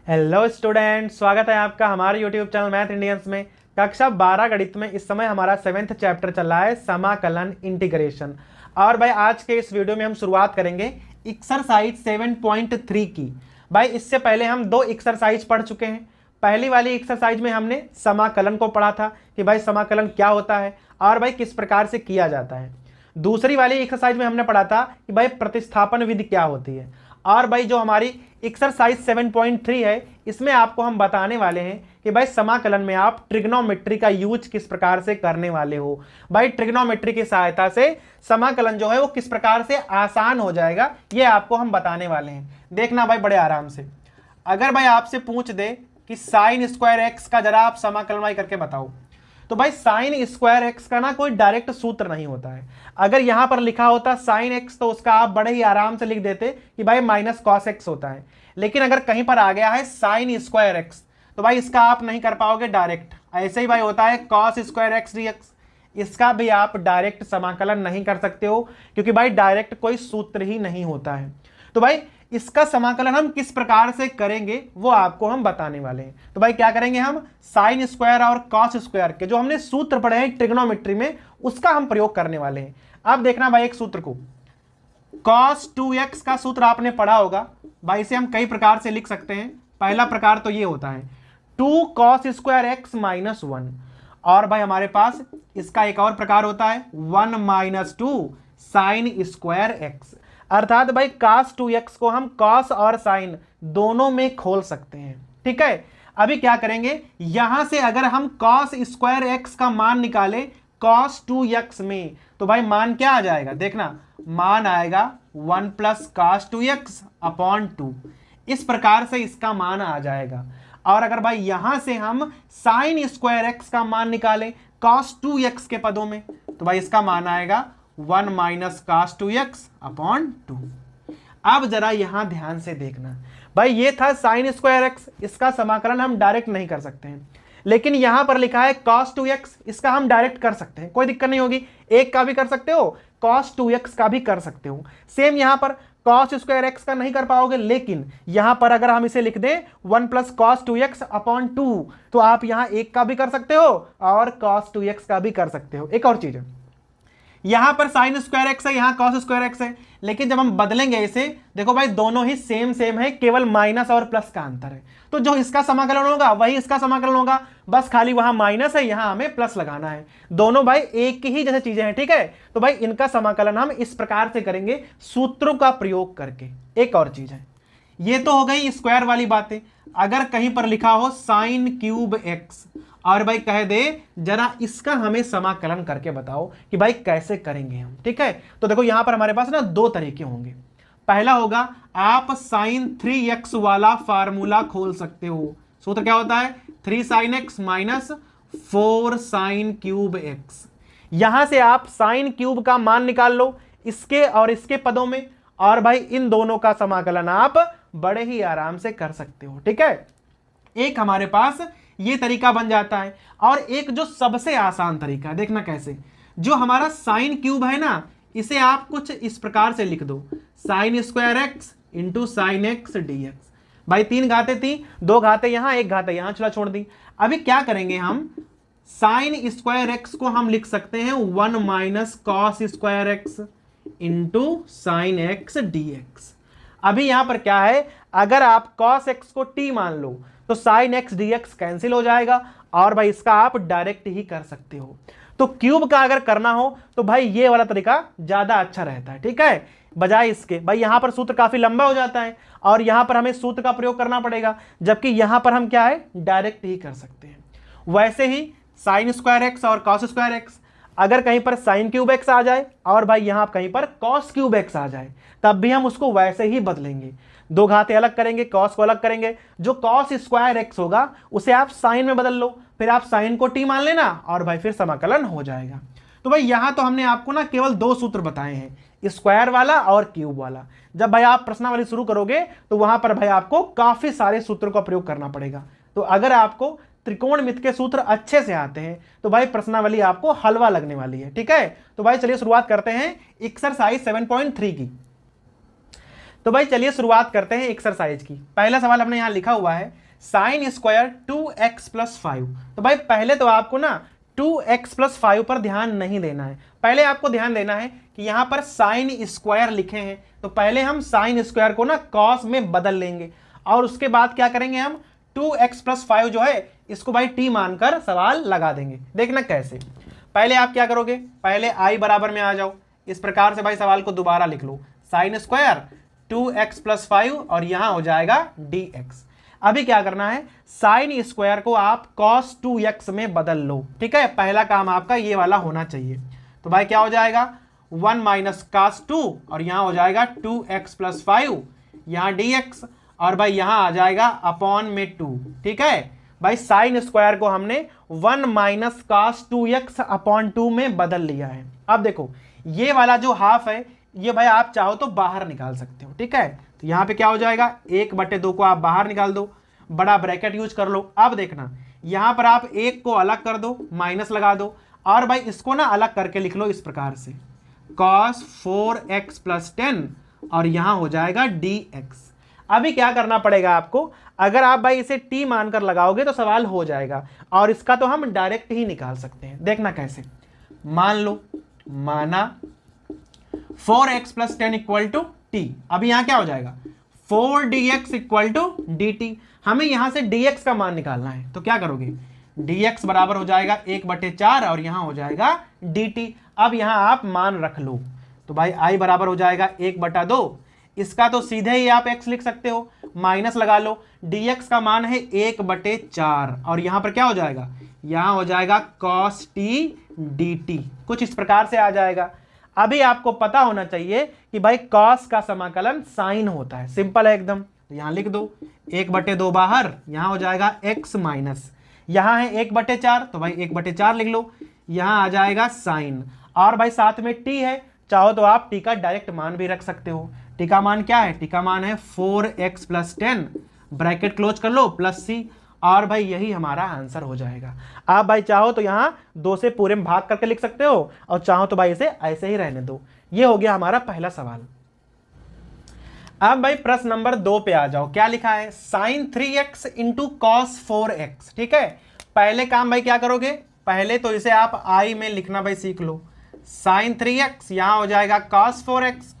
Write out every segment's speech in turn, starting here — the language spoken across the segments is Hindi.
हेलो स्टूडेंट, स्वागत है आपका हमारे यूट्यूब चैनल मैथ इंडियंस में। कक्षा 12 गणित में इस समय हमारा 7th चैप्टर चल रहा है, समाकलन इंटीग्रेशन। और भाई आज के इस वीडियो में हम शुरुआत करेंगे एक्सरसाइज 7.3 की। भाई इससे पहले हम दो एक्सरसाइज पढ़ चुके हैं। पहली वाली एक्सरसाइज में हमने समाकलन को पढ़ा था कि भाई समाकलन क्या होता है और भाई किस प्रकार से किया जाता है। दूसरी वाली एक्सरसाइज में हमने पढ़ा था कि भाई प्रतिस्थापन विधि क्या होती है। और भाई जो हमारी एक्सरसाइज 7.3 है, इसमें आपको हम बताने वाले हैं कि भाई समाकलन में आप ट्रिग्नोमेट्री का यूज किस प्रकार से करने वाले हो। भाई ट्रिग्नोमेट्री की सहायता से समाकलन जो है वो किस प्रकार से आसान हो जाएगा, ये आपको हम बताने वाले हैं। देखना भाई बड़े आराम से। अगर भाई आपसे पूछ दे कि साइन स्क्वायर एक्स का जरा आप समाकलन भाई करके बताओ, तो भाई साइन स्क्वायर एक्स का ना कोई डायरेक्ट सूत्र नहीं होता है। अगर यहां पर लिखा होता साइन एक्स तो उसका आप बड़े ही आराम से लिख देते कि भाई माइनस कॉस एक्स होता है। लेकिन अगर कहीं पर आ गया है साइन स्क्वायर एक्स तो भाई इसका आप नहीं कर पाओगे डायरेक्ट। ऐसे ही भाई होता है कॉस स्क्वायर एक्स डीएक्स, इसका भी आप डायरेक्ट समाकलन नहीं कर सकते हो क्योंकि भाई डायरेक्ट कोई सूत्र ही नहीं होता है। तो भाई इसका समाकलन हम किस प्रकार से करेंगे वो आपको हम बताने वाले हैं। तो भाई क्या करेंगे, हम साइन स्क्वायर और कॉस स्क्वायर के जो हमने सूत्र पढ़े हैं ट्रिग्नोमेट्री में उसका हम प्रयोग करने वाले हैं। अब देखना भाई एक सूत्र को, cos 2x का सूत्र आपने पढ़ा होगा। भाई इसे हम कई प्रकार से लिख सकते हैं। पहला प्रकार तो ये होता है 2 cos स्क्वायर एक्स माइनस 1। और भाई हमारे पास इसका एक और प्रकार होता है 1 माइनस 2 साइन स्क्वायर एक्स। अर्थात भाई cos 2x को हम cos और sin दोनों में खोल सकते हैं। ठीक है, अभी क्या करेंगे, यहां से अगर हम cos स्क्वायर एक्स का मान निकालें cos 2x में तो भाई मान क्या आ जाएगा, देखना मान आएगा 1 प्लस cos 2x अपॉन 2। इस प्रकार से इसका मान आ जाएगा। और अगर भाई यहां से हम साइन स्क्वायर एक्स का मान निकालें cos 2x के पदों में तो भाई इसका मान आएगा 1 माइनस cos 2x अपॉन 2। अब जरा यहां ध्यान से देखना, भाई ये था साइन स्क्वायर एक्स, इसका समाकलन हम डायरेक्ट नहीं कर सकते हैं। लेकिन यहां पर लिखा है cos 2x, इसका हम डायरेक्ट कर सकते हैं, कोई दिक्कत नहीं होगी। एक का भी कर सकते हो, cos 2x का भी कर सकते हो। सेम यहां पर cos स्क्वायर एक्स का नहीं कर पाओगे, लेकिन यहां पर अगर हम इसे लिख दें 1 प्लस cos 2x अपॉन 2 तो आप यहां एक का भी कर सकते हो और cos 2x का भी कर सकते हो। एक और चीज है, यहां पर साइन स्क्वायर एक्स है, यहां कॉस स्क्वायर एक्स है, लेकिन जब हम बदलेंगे इसे, देखो भाई दोनों ही सेम सेम है, केवल माइनस और प्लस का अंतर है। तो जो इसका समाकलन होगा वही इसका समाकलन होगा, बस खाली वहां माइनस है, यहां हमें प्लस लगाना है। दोनों भाई एक ही जैसे चीजें हैं। ठीक है, तो भाई इनका समाकलन हम इस प्रकार से करेंगे सूत्रों का प्रयोग करके। एक और चीज है, ये तो हो गई स्क्वायर वाली बातें। अगर कहीं पर लिखा हो साइन क्यूब एक्स और भाई कह दे जरा इसका हमें समाकलन करके बताओ कि भाई कैसे करेंगे हम। ठीक है, तो देखो यहां पर हमारे पास ना दो तरीके होंगे। पहला होगा आप साइन 3x वाला फार्मूला खोल सकते हो। सूत्र क्या होता है, 3 sine x minus 4 sine cube x. यहां से आप साइन क्यूब का मान निकाल लो इसके और इसके पदों में, और भाई इन दोनों का समाकलन आप बड़े ही आराम से कर सकते हो। ठीक है, एक हमारे पास ये तरीका बन जाता है। और एक जो सबसे आसान तरीका है, देखना कैसे, जो हमारा साइन क्यूब है ना, इसे आप कुछ इस प्रकार से लिख दो, sine square x into sine x dx. भाई 3 घातें थी, 2 घातें यहां, 1 घातें यहां, चला छोड़ दी। अभी क्या करेंगे, हम साइन स्क्वायर एक्स को हम लिख सकते हैं 1 minus cos square x into sine x dx. अभी यहां पर क्या है, अगर आप cos x को t मान लो तो sin x dx कैंसिल हो जाएगा, और भाई इसका आप डायरेक्ट ही कर सकते हो। तो क्यूब का अगर करना हो तो भाई ये वाला तरीका ज्यादा अच्छा रहता है। ठीक है, बजाय इसके भाई यहां पर सूत्र काफी लंबा हो जाता है और यहां पर हमें सूत्र का प्रयोग करना पड़ेगा, जबकि यहां पर हम क्या है डायरेक्ट ही कर सकते हैं। वैसे ही साइन स्क्वायर एक्स और कॉस स्क्वायर एक्स, अगर कहीं पर साइन क्यूब एक्स आ जाए और भाई यहां कहीं पर कॉस क्यूब एक्स आ जाए तब भी हम उसको वैसे ही बदलेंगे। 2 घातें अलग करेंगे, कॉस को अलग करेंगे, जो कॉस स्क्वायर एक्स होगा उसे आप साइन में बदल लो, फिर आप साइन को टी मान लेना और भाई फिर समाकलन हो जाएगा। तो भाई यहां तो हमने आपको ना केवल 2 सूत्र बताए हैं, स्क्वायर वाला और क्यूब वाला। जब भाई आप प्रश्नावली शुरू करोगे तो वहां पर भाई आपको काफी सारे सूत्रों का प्रयोग करना पड़ेगा। तो अगर आपको त्रिकोणमिति के सूत्र अच्छे से आते हैं तो भाई प्रश्नावली आपको हलवा लगने वाली है। ठीक है, तो भाई चलिए शुरुआत करते हैं एक्सरसाइज 7.3 की। तो भाई चलिए शुरुआत करते हैं एक्सरसाइज की। पहला सवाल हमने यहाँ लिखा हुआ है साइन स्क्वायर 2x प्लस 5। तो भाई पहले तो आपको ना 2x प्लस 5 पर ध्यान नहीं देना है, पहले आपको ध्यान देना है कि यहाँ पर साइन स्क्वायर लिखे हैं, तो पहले हम साइन स्क्वायर को ना कॉस में बदल लेंगे और उसके बाद क्या करेंगे, हम 2x प्लस 5 जो है इसको भाई t मानकर सवाल लगा देंगे। देखना कैसे, पहले आप क्या करोगे, पहले i बराबर में आ जाओ, इस प्रकार से भाई सवाल को दोबारा लिख लो, साइन स्क्वायर 2x प्लस 5 और यहां हो जाएगा dx। अभी क्या करना है, साइन स्क्वायर को आप cos 2x में बदल लो, ठीक है, पहला काम आपका ये वाला होना चाहिए। तो भाई क्या हो जाएगा 1 माइनस cos 2 और यहां हो जाएगा 2x प्लस 5, यहां dx और भाई यहां आ जाएगा अपॉन में 2, ठीक है। भाई साइन स्क्वायर को हमने 1 माइनस cos 2x अपॉन 2 में बदल लिया है। अब देखो ये वाला जो हाफ है ये भाई आप चाहो तो बाहर निकाल सकते हो, ठीक है। तो यहाँ पे क्या हो जाएगा 1/2 को आप बाहर निकाल दो, बड़ा ब्रैकेट यूज कर लो। अब देखना यहाँ पर आप 1 को अलग कर दो, माइनस लगा दो और भाई इसको ना अलग करके लिख लो इस प्रकार से cos 4x प्लस 10 और यहाँ हो जाएगा dx। अभी क्या करना पड़ेगा आपको, अगर आप भाई इसे t मानकर लगाओगे तो सवाल हो जाएगा और इसका तो हम डायरेक्ट ही निकाल सकते हैं। देखना कैसे, मान लो माना 4x plus 10 equal to T. अभी यहां क्या हो जाएगा 4dx इक्वल टू dt। हमें यहां से dx का मान निकालना है, तो क्या करोगे dx बराबर हो जाएगा 1/4 और यहां हो जाएगा dt। अब यहां आप मान रख लो, तो भाई i बराबर हो जाएगा 1/2, इसका तो सीधे ही आप x लिख सकते हो, माइनस लगा लो, dx का मान है 1/4 और यहां पर क्या हो जाएगा, यहां हो जाएगा cos t dt, कुछ इस प्रकार से आ जाएगा। अभी आपको पता होना चाहिए कि भाई cos का समाकलन साइन होता है, सिंपल है एकदम। तो यहां लिख दो 1/2 बाहर, यहां हो जाएगा x माइनस, यहां है 1/4 तो भाई 1/4 लिख लो, यहां आ जाएगा साइन और भाई साथ में t है, चाहो तो आप t का डायरेक्ट मान भी रख सकते हो। t का मान क्या है, t का मान है 4x प्लस 10, ब्रैकेट क्लोज कर लो प्लस c और भाई यही हमारा आंसर हो जाएगा। आप भाई चाहो तो यहाँ 2 से पूरे में भाग करके लिख सकते हो और चाहो तो भाई इसे ऐसे ही रहने दो। ये हो गया हमारा पहला सवाल। अब भाई प्रश्न नंबर 2 पे आ जाओ, क्या लिखा है sign 3x into cos 4x, ठीक है। पहले काम भाई क्या करोगे, पहले तो इसे आप i में लिखना भाई सीख लो, साइन 3x यहां हो जाएगा cos 4x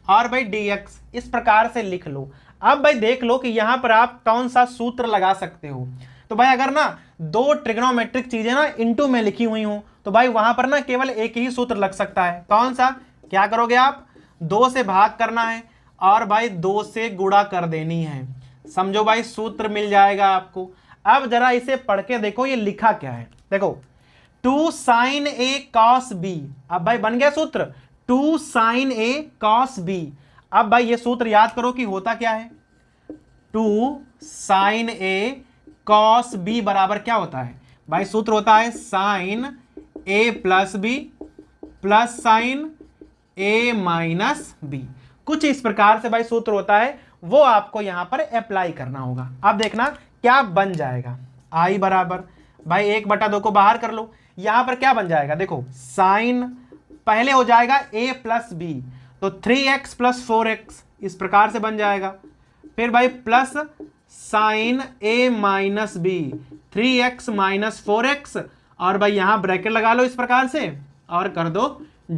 और भाई dx, इस प्रकार से लिख लो। अब भाई देख लो कि यहां पर आप कौन सा सूत्र लगा सकते हो। तो भाई अगर ना 2 ट्रिग्नोमेट्रिक चीजें ना इनटू में लिखी हुई हो तो भाई वहां पर ना केवल एक ही सूत्र लग सकता है, कौन सा, क्या करोगे आप 2 से भाग करना है और भाई 2 से गुणा कर देनी है, समझो भाई सूत्र मिल जाएगा आपको। अब जरा इसे पढ़ के देखो ये लिखा क्या है, देखो 2 sin a cos b, अब भाई बन गया सूत्र 2 sin a cos b। अब भाई ये सूत्र याद करो कि होता क्या है, 2 sin a cos b बराबर क्या होता है भाई, सूत्र होता है sin a plus b plus sin a minus b, कुछ इस प्रकार से भाई सूत्र होता है, वो आपको यहां पर अप्लाई करना होगा। अब देखना क्या बन जाएगा, i बराबर भाई 1/2 को बाहर कर लो, यहां पर क्या बन जाएगा, देखो साइन पहले हो जाएगा a प्लस b तो 3x प्लस 4x इस प्रकार से बन जाएगा, फिर भाई plus sign a minus b 3x minus 4x और भाई यहां ब्रैकेट लगा लो इस प्रकार से और कर दो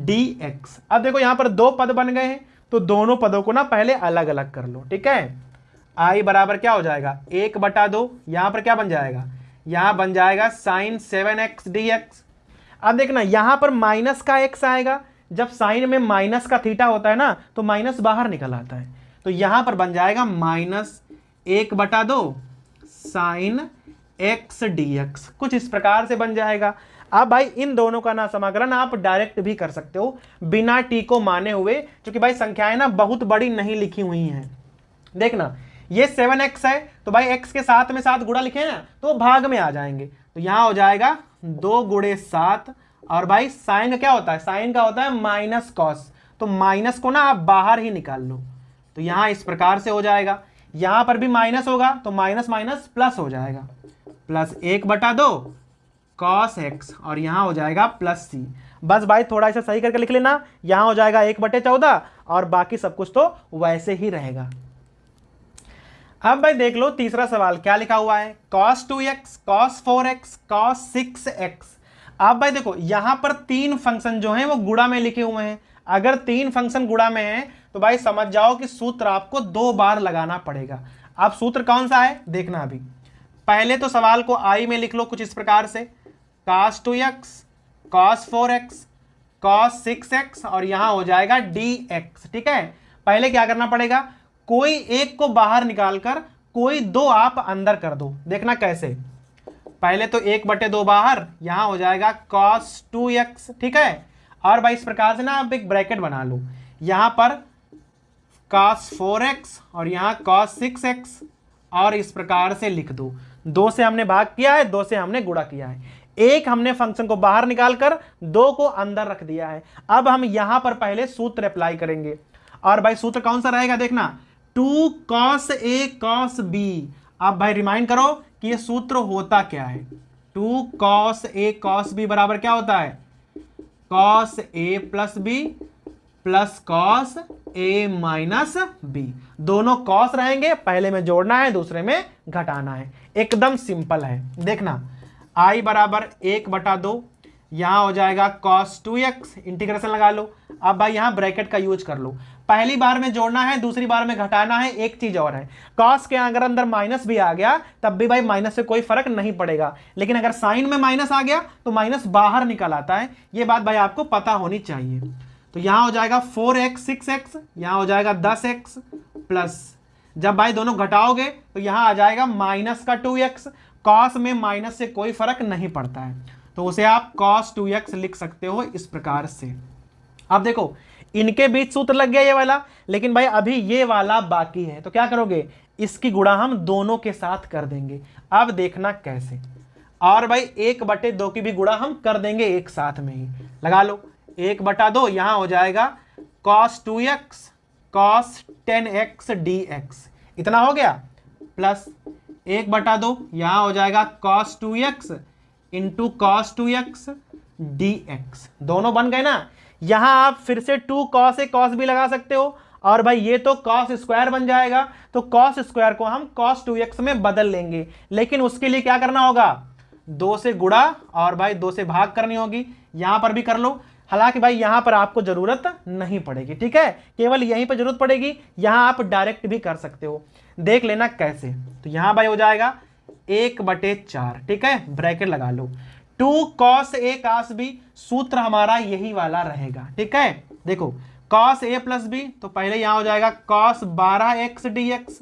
dx। अब देखो यहां पर 2 पद बन गए हैं तो दोनों पदों को ना पहले अलग अलग कर लो, ठीक है। i बराबर क्या हो जाएगा 1/2, यहां पर क्या बन जाएगा, यहां बन जाएगा साइन 7x dx। अब देखना यहां पर माइनस का x आएगा, जब साइन में माइनस का थीटा होता है ना तो माइनस बाहर निकल आता है, तो यहां पर बन जाएगा माइनस 1/2 साइन x dx, कुछ इस प्रकार से बन जाएगा। अब भाई इन दोनों का ना समाकलन आप डायरेक्ट भी कर सकते हो बिना t को माने हुए, क्योंकि भाई संख्याएं ना बहुत बड़ी नहीं लिखी हुई हैं। देखना ये 7x है तो भाई x के साथ में 7 गुणा लिखे ना तो भाग में आ जाएंगे, तो यहां हो जाएगा 2 × 7 और भाई साइन का क्या होता है, साइन का होता है माइनस कॉस, तो माइनस को ना आप बाहर ही निकाल लो, तो यहां इस प्रकार से हो जाएगा, यहां पर भी माइनस होगा तो माइनस माइनस प्लस हो जाएगा, प्लस 1/2 cos x और यहां हो जाएगा प्लस सी। बस भाई थोड़ा इसे सही करके लिख लेना, यहां हो जाएगा 1/14 और बाकी सब कुछ तो वैसे ही रहेगा। अब भाई देख लो तीसरा सवाल क्या लिखा हुआ है, cos 2x, cos 4x, cos 6x। अब भाई देखो यहां पर तीन फंक्शन जो हैं वो गुणा में लिखे हुए हैं। अगर तीन फंक्शन गुणा में हैं तो भाई समझ जाओ कि सूत्र आपको 2 बार लगाना पड़ेगा। अब सूत्र कौन सा है देखना। अभी पहले तो सवाल को आई में लिख लो कुछ इस प्रकार से, cos 2x, cos 4x, cos 6x और यहां हो जाएगा dx। ठीक है, पहले क्या करना पड़ेगा, कोई एक को बाहर निकालकर कोई दो आप अंदर कर दो। देखना कैसे, पहले तो 1/2 बाहर, यहां हो जाएगा cos 2x। ठीक है, और भाई इस प्रकार से ना आप एक ब्रैकेट बना लो, यहां पर cos 4x और यहां cos 6x और इस प्रकार से लिख दो। 2 से हमने भाग किया है, 2 से हमने गुणा किया है, एक हमने फंक्शन को बाहर निकालकर 2 को अंदर रख दिया है। अब हम यहां पर पहले सूत्र अप्लाई करेंगे और भाई सूत्र कौन सा रहेगा देखना, 2 cos a cos b। अब भाई रिमाइंड करो कि ये सूत्र होता क्या है। 2 cos a cos b बराबर क्या होता है, cos a plus b plus cos a minus b। दोनों cos रहेंगे, पहले में जोड़ना है दूसरे में घटाना है, एकदम सिंपल है। देखना i बराबर 1/2, यहां हो जाएगा cos 2x, इंटीग्रेशन लगा लो। अब भाई यहां ब्रैकेट का यूज कर लो, पहली बार में जोड़ना है दूसरी बार में घटाना है। एक चीज और है, cos के अगर अंदर माइनस भी आ गया तब भी भाई माइनस से कोई फर्क नहीं पड़ेगा, लेकिन अगर साइन में माइनस आ गया तो माइनस बाहर निकल आता है। ये बात भाई आपको पता होनी चाहिए। तो यहां हो जाएगा 4x 6x, यहां हो जाएगा 10x प्लस, जब भाई दोनों घटाओगे तो यहां आ जाएगा माइनस का 2x। cos में माइनस से कोई फर्क नहीं पड़ता है, तो उसे आप cos 2x लिख सकते हो इस प्रकार से। अब देखो इनके बीच सूत्र लग गया ये वाला, लेकिन भाई अभी ये वाला बाकी है, तो क्या करोगे, इसकी गुणा हम दोनों के साथ कर देंगे। अब देखना कैसे, और भाई 1/2 की भी गुणा हम कर देंगे एक साथ में ही, लगा लो 1/2, यहां हो जाएगा cos 2x cos 10x dx, इतना हो गया, प्लस 1/2 यहां हो जाएगा cos 2x into cos 2x dx। दोनों बन गए ना, यहां आप फिर से 2 cos a cos b लगा सकते हो, और भाई ये तो cos स्क्वायर बन जाएगा, तो cos स्क्वायर को हम cos 2x में बदल लेंगे। लेकिन उसके लिए क्या करना होगा, 2 से गुणा और भाई 2 से भाग करनी होगी। यहां पर भी कर लो, हालांकि भाई यहां पर आपको जरूरत नहीं पड़ेगी, ठीक है, केवल यहीं पर जरूरत पड़ेगी, यहां आप डायरेक्ट भी कर सकते हो। देख लेना कैसे, तो यहां भाई हो जाएगा 1/4, ठीक है, ब्रैकेट लगा लो, 2 cos a cos b, सूत्र हमारा यही वाला रहेगा। ठीक है, देखो cos a प्लस b, तो पहले यहां हो जाएगा cos 12x dx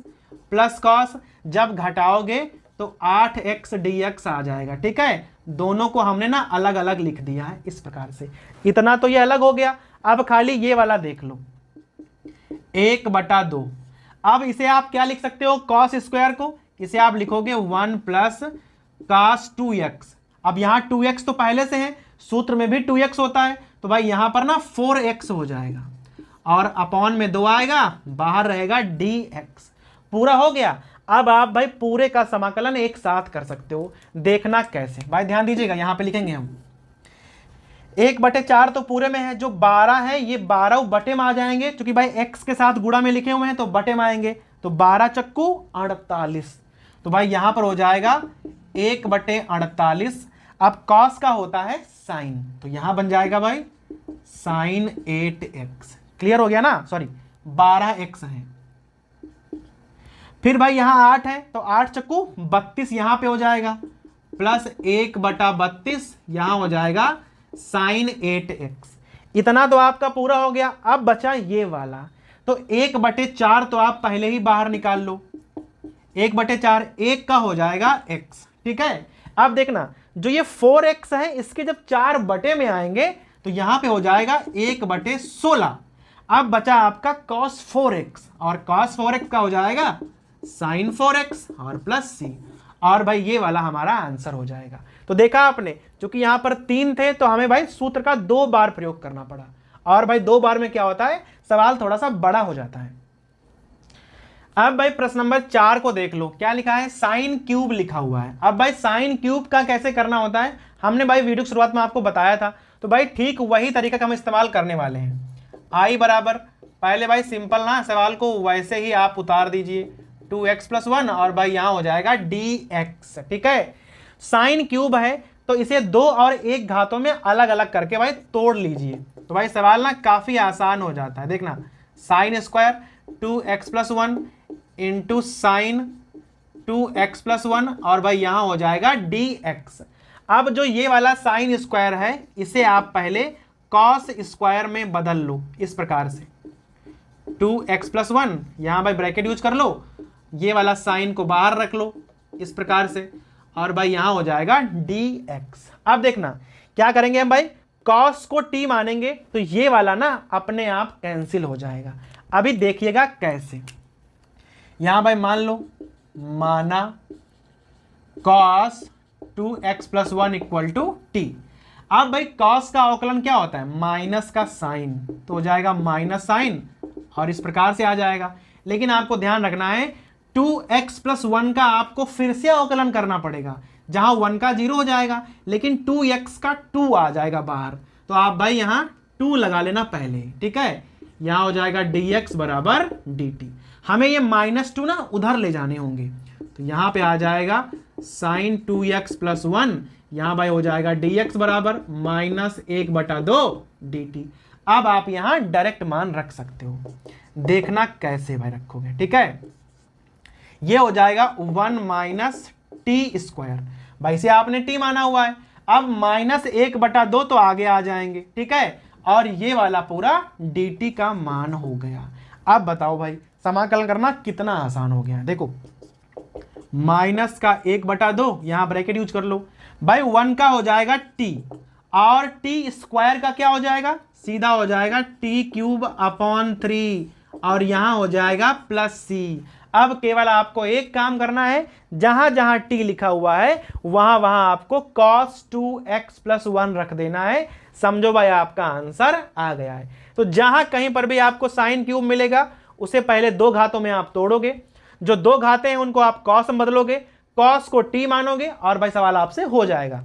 plus cos, जब घटाओगे तो 8x dx आ जाएगा। ठीक है, दोनों को हमने ना अलग अलग लिख दिया है इस प्रकार से, इतना तो ये अलग हो गया। अब खाली ये वाला देख लो 1/2। अब इसे आप क्या लिख सकते हो, cos स्क्वायर को इसे आप लिखोगे 1 प्लस cos 2x। अब यहां 2x तो पहले से है, सूत्र में भी 2x होता है, तो भाई यहां पर ना 4x हो जाएगा और अपॉन में 2 आएगा, बाहर रहेगा dx। पूरा हो गया। अब आप भाई पूरे का समाकलन एक साथ कर सकते हो। देखना कैसे, भाई ध्यान दीजिएगा, यहां पे लिखेंगे हम 1/4 तो पूरे में है, जो 12 है ये 12 बटे में आ जाएंगे, क्योंकि भाई x के साथ गुणा में लिखे हुए हैं तो बटे में आएंगे, तो 12 चक्कू 48, तो भाई यहां पर हो जाएगा 1/48। अब cos का होता है साइन, तो यहां बन जाएगा भाई साइन 8x। क्लियर हो गया ना, सॉरी 12x है। फिर भाई यहां 8 है, तो 8 चक्कू 32 यहां पे हो जाएगा, प्लस 1/32 यहां हो जाएगा साइन 8x। इतना तो आपका पूरा हो गया। अब बचा ये वाला, तो 1/4 तो आप पहले ही बाहर निकाल लो, 1/4 1 का हो जाएगा x। ठीक है, अब देखना जो ये 4x है इसके जब 4 बटे में आएंगे तो यहां पे हो जाएगा 1/16। अब बचा आपका cos 4x, और cos 4x का हो जाएगा sin 4x और प्लस c, और भाई ये वाला हमारा आंसर हो जाएगा। तो देखा आपने, क्योंकि यहां पर 3 थे तो हमें भाई सूत्र का 2 बार प्रयोग करना पड़ा, और भाई 2 बार में क्या होता है, सवाल थोड़ा सा बड़ा हो जाता है। अब भाई प्रश्न नंबर 4 को देख लो, क्या लिखा है, साइन क्यूब लिखा हुआ है। अब भाई साइन क्यूब का कैसे करना होता है, हमने भाई वीडियो की शुरुआत में आपको बताया था, तो भाई ठीक वही तरीका का हम इस्तेमाल करने वाले हैं। आई बराबर, पहले भाई सिंपल ना सवाल को वैसे ही आप उतार दीजिए 2x + 1 और भाई यहां हो जाएगा dx। ठीक है, साइन क्यूब है तो इसे 2 और 1 घातों में अलग अलग करके भाई तोड़ लीजिए, तो भाई सवाल ना काफी आसान हो जाता है। देखना, sine square 2x + 1 into sine 2x + 1 और भाई यहां हो जाएगा dx। अब जो ये वाला साइन स्क्वायर है इसे आप पहले कॉस स्क्वायर में बदल लो, इस प्रकार से 2x + 1, यहां भाई ब्रैकेट यूज कर लो, ये वाला साइन को बाहर रख लो इस प्रकार से, और भाई यहां हो जाएगा dx। अब देखना क्या करेंगे हम भाई, कॉस को t मानेंगे तो ये वाला ना अपने आप कैंसिल हो जाएगा। अभी देखिएगा कैसे, यहां भाई मान लो, माना cos 2x + 1 = t। अब भाई cos का अवकलन क्या होता है, माइनस का साइन, तो हो जाएगा माइनस साइन और इस प्रकार से आ जाएगा। लेकिन आपको ध्यान रखना है 2x + 1 का आपको फिर से अवकलन करना पड़ेगा, जहां 1 का 0 हो जाएगा लेकिन 2x का 2 आ जाएगा बाहर, तो आप भाई यहां 2 लगा लेना पहले। ठीक है, यहां हो जाएगा dx = dt। हमें ये -2 ना उधर ले जाने होंगे, तो यहां पे आ जाएगा sin 2x + 1, यहां भाई हो जाएगा dx = -1/2 dt। अब आप यहां डायरेक्ट मान रख सकते हो, देखना कैसे भाई रखोगे। ठीक है, ये हो जाएगा 1 - t², भाई से आपने t माना हुआ है, अब -1/2 तो आगे आ जाएंगे। ठीक है, और ये वाला पूरा dt का मान हो गया। अब बताओ भाई समाकलन करना कितना आसान हो गया। देखो, -1/2, यहां ब्रैकेट यूज कर लो, भाई 1 का हो जाएगा t और t² का क्या हो जाएगा, सीधा हो जाएगा t³/3 और यहां हो जाएगा +c। अब केवल आपको एक काम करना है, जहां जहां t लिखा हुआ है वहां वहां आपको cos 2x + 1 रख देना है। समझो भाई आपका आंसर आ गया है। तो जहां कहीं पर भी आपको साइन क्यूब मिलेगा उसे पहले 2 घातों में आप तोड़ोगे, जो 2 घातें हैं उनको आप cos में बदलोगे, cos को t मानोगे और भाई सवाल आपसे हो जाएगा।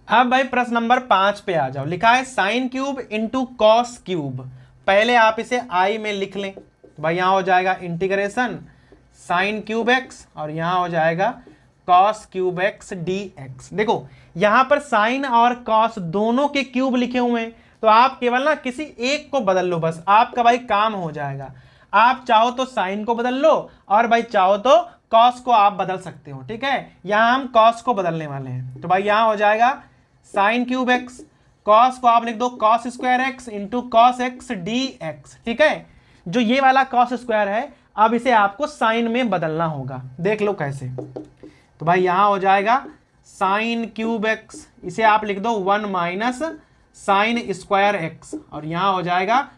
अब भाई प्रश्न नंबर 5 पे आ जाओ, लिखा है sine cube into cos cube. पहले आप इसे i में लिख लें, भाई यहां हो जाएगा इंटीग्रेशन sin³ x और यहां हो जाएगा cos³ x dx। देखो यहां पर साइन और कॉस दोनों के क्यूब लिखे हुए हैं, तो आप केवल ना किसी एक को बदल लो, बस आपका भाई काम हो जाएगा। आप चाहो तो साइन को बदल लो और भाई चाहो तो कॉस को आप बदल सकते हो। ठीक है, यहां हम कॉस को बदलने वाले हैं, तो भाई यहां हो जाएगा sin³ x, कॉस को आप लिख दो cos² x × cos x dx। ठीक है, जो ये वाला cos² है अब इसे आपको साइन में बदलना होगा, देख लो कैसे। तो भाई यहां हो जाएगा sin³ x, इसे आप लिख दो 1 - sin² x और यहां हो जाएगा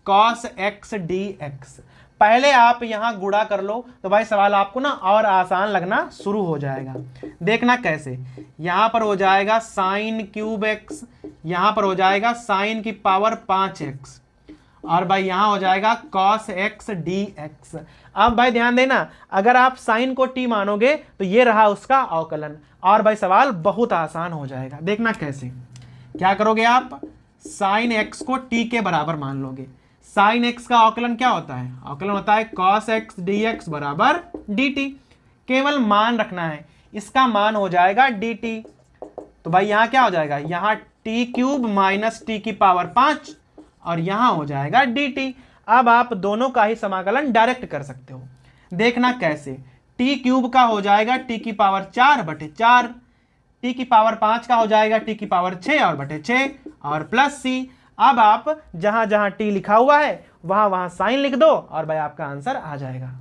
cos x dx। पहले आप यहां गुणा कर लो तो भाई सवाल आपको ना और आसान लगना शुरू हो जाएगा। देखना कैसे, यहां पर हो जाएगा sin³ x, यहां पर हो जाएगा sin⁵x और भाई यहां हो जाएगा cos x dx। अब भाई ध्यान देना, अगर आप साइन को t मानोगे तो ये रहा उसका अवकलन और भाई सवाल बहुत आसान हो जाएगा। देखना कैसे, क्या करोगे आप, sin x को t के बराबर मान लोगे। sin x का अवकलन क्या होता है, अवकलन होता है cos x dx = dt। केवल मान रखना है, इसका मान हो जाएगा dt। तो भाई यहां क्या हो जाएगा, यहां t³ - t⁵ और यहां हो जाएगा dt। अब आप दोनों का ही समाकलन डायरेक्ट कर सकते हो। देखना कैसे, t³ का हो जाएगा t⁴/4 t⁵ का हो जाएगा t⁶ और बटे 6 और +c। अब आप जहां जहां t लिखा हुआ है वहां वहां साइन लिख दो और भाई आपका आंसर आ जाएगा।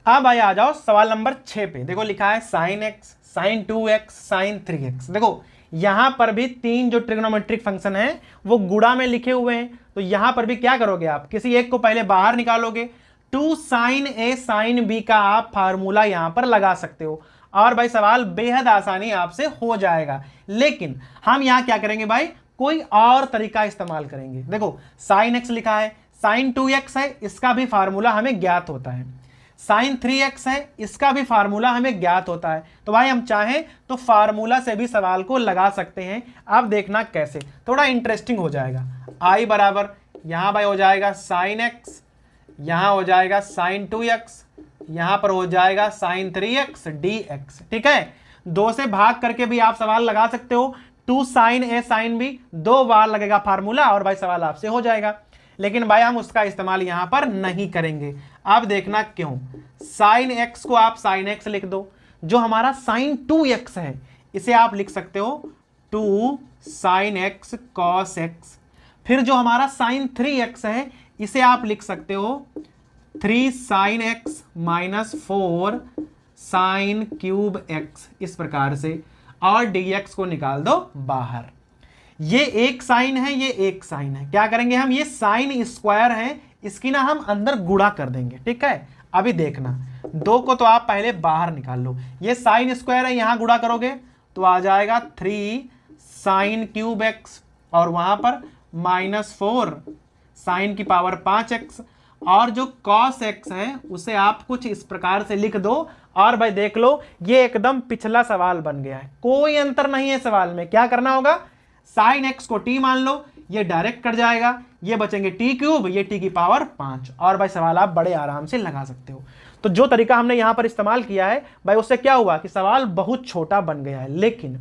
अब भाई आ जाओ सवाल नंबर 6 पे। देखो लिखा है sin x, sin 2x, sin 3x। देखो यहां पर भी 3 जो ट्रिग्नोमेट्रिक फंक्शन है वो गुणा में लिखे हुए हैं, तो यहां पर भी क्या करोगे, आप किसी एक को पहले बाहर निकालोगे। 2 sin a sin b का आप फार्मूला यहां पर लगा सकते हो और भाई सवाल बेहद आसानी आपसे हो जाएगा। लेकिन हम यहां क्या करेंगे भाई, कोई और तरीका इस्तेमाल करेंगे। देखो sin x लिखा है, साइन 2x है, इसका भी फार्मूला हमें ज्ञात होता है। साइन 3x है, इसका भी फार्मूला हमें ज्ञात होता है। तो भाई हम चाहें तो फार्मूला से भी सवाल को लगा सकते हैं। आप देखना कैसे, थोड़ा इंटरेस्टिंग हो जाएगा। आई बराबर यहाँ भाई हो जाएगा साइन x, यहाँ हो जाएगा साइन 2x, यहाँ पर हो जाएगा साइन 3x dx। ठीक है, 2 से भाग करके भी आप सवाल लगा सकते हो। 2 साइन ए साइन बी 2 बार लगेगा फार्मूला और भाई सवाल आपसे हो जाएगा। लेकिन भाई हम उसका इस्तेमाल यहां पर नहीं करेंगे। आप देखना क्यों। साइन x को आप साइन x लिख दो, जो हमारा साइन 2x है इसे आप लिख सकते हो 2 साइन x cos x। फिर जो हमारा साइन 3x है इसे आप लिख सकते हो 3 sine x minus 4 sine cube x, इस प्रकार से, और dx को निकाल दो बाहर। ये एक साइन है, ये एक साइन है। क्या करेंगे हम, ये साइन स्क्वायर है, इसकी ना हम अंदर गुणा कर देंगे। ठीक है, अभी देखना, 2 को तो आप पहले बाहर निकाल लो। ये साइन स्क्वायर है, यहां गुणा करोगे तो आ जाएगा 3 साइन क्यूब x, और वहां पर माइनस 4 साइन की पावर 5x, और जो cos x है उसे आप कुछ इस प्रकार से लिख दो। और भाई देख लो, ये एकदम पिछला सवाल बन गया है, कोई अंतर नहीं है सवाल में। क्या करना होगा, साइन x को t मान लो, ये डायरेक्ट कट जाएगा, ये बचेंगे t क्यूब, ये t की पावर 5, और भाई सवाल आप बड़े आराम से लगा सकते हो। तो जो तरीका हमने यहां पर इस्तेमाल किया है भाई, उससे क्या हुआ कि सवाल बहुत छोटा बन गया है। लेकिन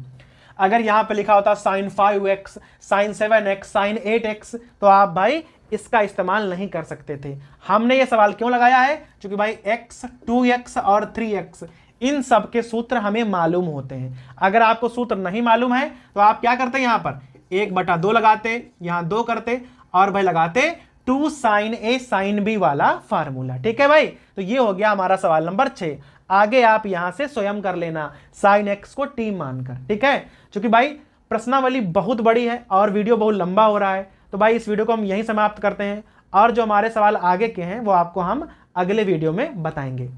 अगर यहां पर लिखा होता sign 5x, sign 7x, sign 8x, तो आप भाई इसका इस्तेमाल नहीं कर सकते थे। हमने ये सवाल क्यों लगाया है, क्योंकि भाई x, 2x और 3x इन सब के सूत्र हमें मालूम होते हैं। अगर आपको सूत्र नहीं मालूम है तो आप क्या करते हैं, यहां पर 1/2 लगाते, यहां 2 करते, और भाई लगाते 2 साइन ए साइन बी वाला फार्मूला। ठीक है भाई, तो ये हो गया हमारा सवाल नंबर 6। आगे आप यहां से स्वयं कर लेना साइन x को t मानकर। ठीक है, क्योंकि भाई प्रश्नावली बहुत बड़ी है और वीडियो बहुत लंबा हो रहा है, तो भाई इस वीडियो को हम यहीं समाप्त करते हैं, और जो हमारे सवाल आगे के हैं वो आपको हम अगले वीडियो में बताएंगे।